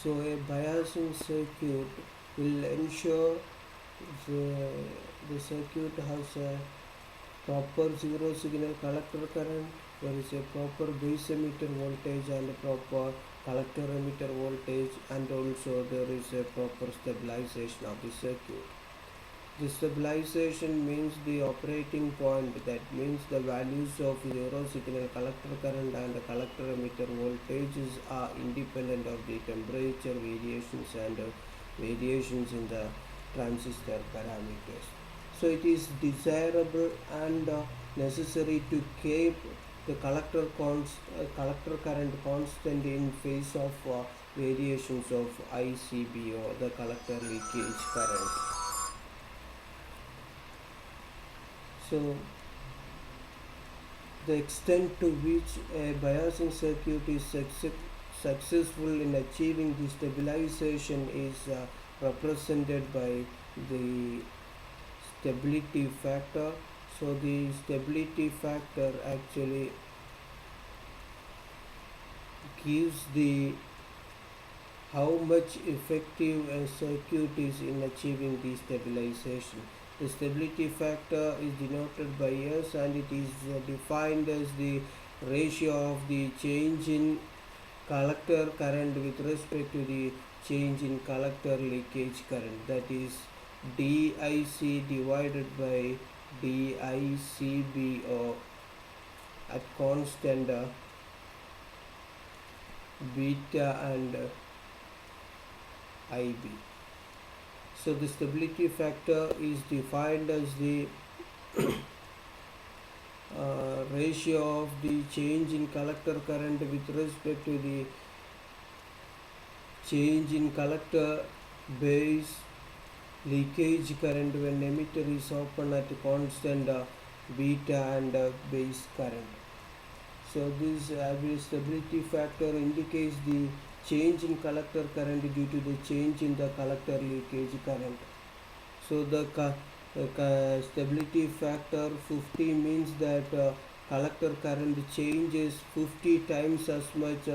So a biasing circuit will ensure the, the circuit has a proper zero signal collector current, there is a proper base emitter voltage and a proper collector emitter voltage, and also there is a proper stabilization of the circuit. The stabilization means the operating point, that means the values of zero signal collector current and the collector emitter voltages are independent of the temperature variations and variations in the transistor parameters. So it is desirable and necessary to keep the collector current constant in face of variations of ICBO, the collector leakage current. So the extent to which a biasing circuit is successful in achieving the stabilization is represented by the stability factor. So the stability factor actually gives the how much effective a circuit is in achieving the stabilization. The stability factor is denoted by S, and it is defined as the ratio of the change in collector current with respect to the change in collector leakage current, that is DIC divided by DICBO at constant beta and IB. So the stability factor is defined as the ratio of the change in collector current with respect to the change in collector base leakage current when emitter is open at constant beta and base current. So this average stability factor indicates the change in collector current due to the change in the collector leakage current. So the stability factor 50 means that collector current changes 50 times as much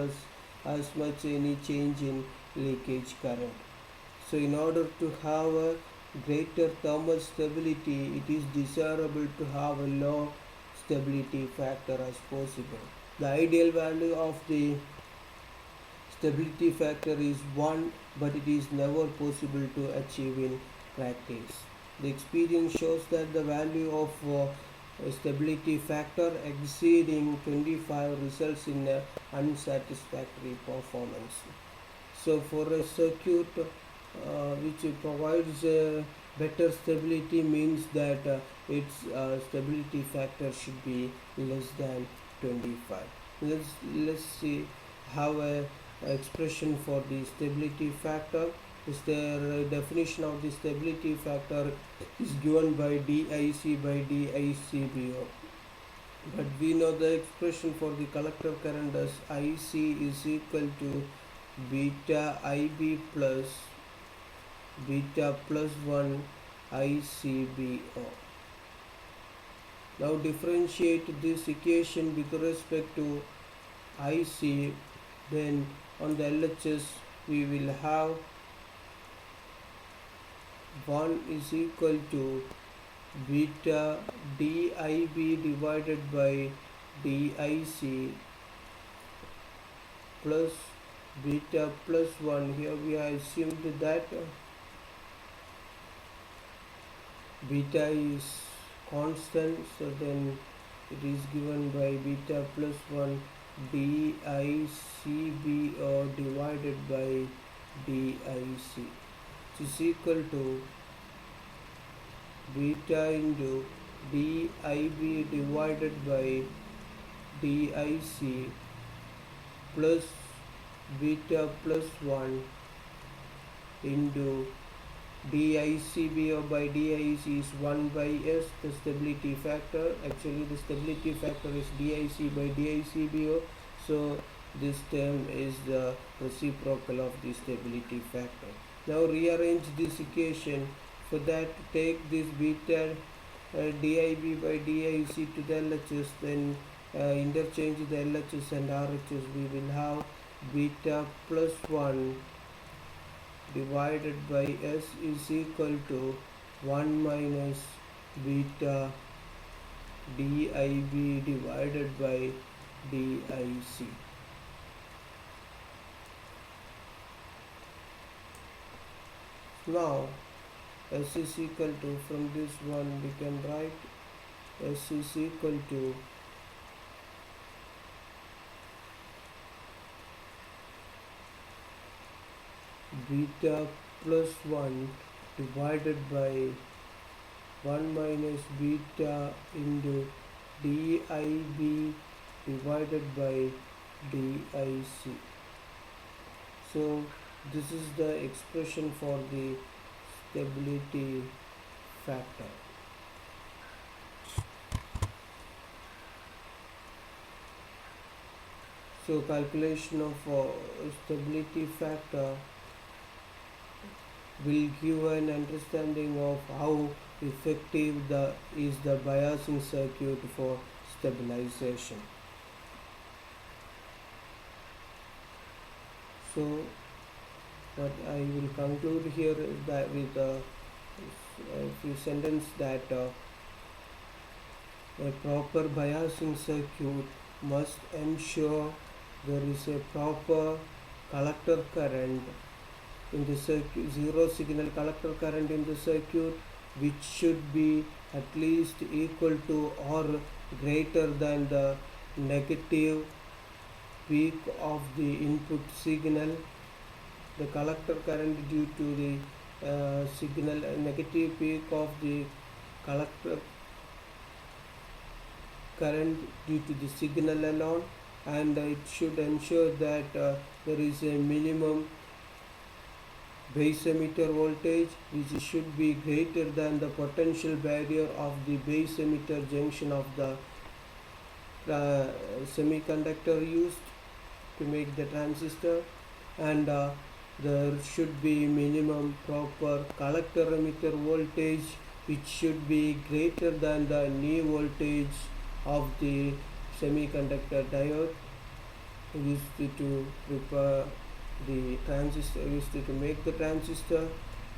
any change in leakage current. So in order to have a greater thermal stability, it is desirable to have a low stability factor as possible. The ideal value of the stability factor is 1, but it is never possible to achieve in practice. The experience shows that the value of stability factor exceeding 25 results in a unsatisfactory performance. So for a circuit which provides better stability means that its stability factor should be less than 25. Let's see how a expression for the stability factor is. The definition of the stability factor is given by DIC by DICBO, but we know the expression for the collector current as IC is equal to beta IB plus beta plus 1 ICBO. Now differentiate this equation with respect to IC, then on the LHS we will have 1 is equal to beta DIB divided by DIC plus beta plus 1. Here we have assumed that beta is constant, so then it is given by beta plus 1 DICBO divided by DIC, which is equal to beta into DIB divided by DIC plus beta plus 1 into DICBO by DIC is 1 by S, the stability factor. Actually the stability factor is DIC by DICBO, so this term is the reciprocal of the stability factor. Now rearrange this equation. For that, take this beta DIB by DIC to the LHS, then interchange the LHS and RHS. We will have beta plus 1 divided by S is equal to 1 minus beta DIB divided by DIC. Now S is equal to, from this one we can write S is equal to beta plus 1 divided by 1 minus beta into DIB divided by DIC. So this is the expression for the stability factor. So calculation of stability factor will give an understanding of how effective is the biasing circuit for stabilization. So what I will conclude here is that with a few sentences that a proper biasing circuit must ensure there is a proper collector current in the circuit, zero signal collector current in the circuit, which should be at least equal to or greater than the negative peak of the input signal. The collector current due to the signal negative peak of the collector current due to the signal alone, and it should ensure that there is a minimum base emitter voltage which should be greater than the potential barrier of the base emitter junction of the semiconductor used to make the transistor, and there should be minimum proper collector emitter voltage which should be greater than the knee voltage of the semiconductor diode used to prepare the transistor, used to make the transistor.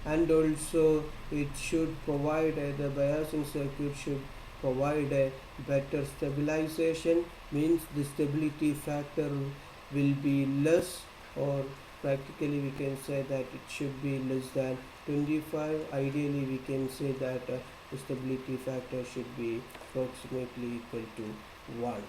And also it should provide the biasing circuit should provide a better stabilization, means the stability factor will be less, or practically we can say that it should be less than 25. Ideally we can say that the stability factor should be approximately equal to 1.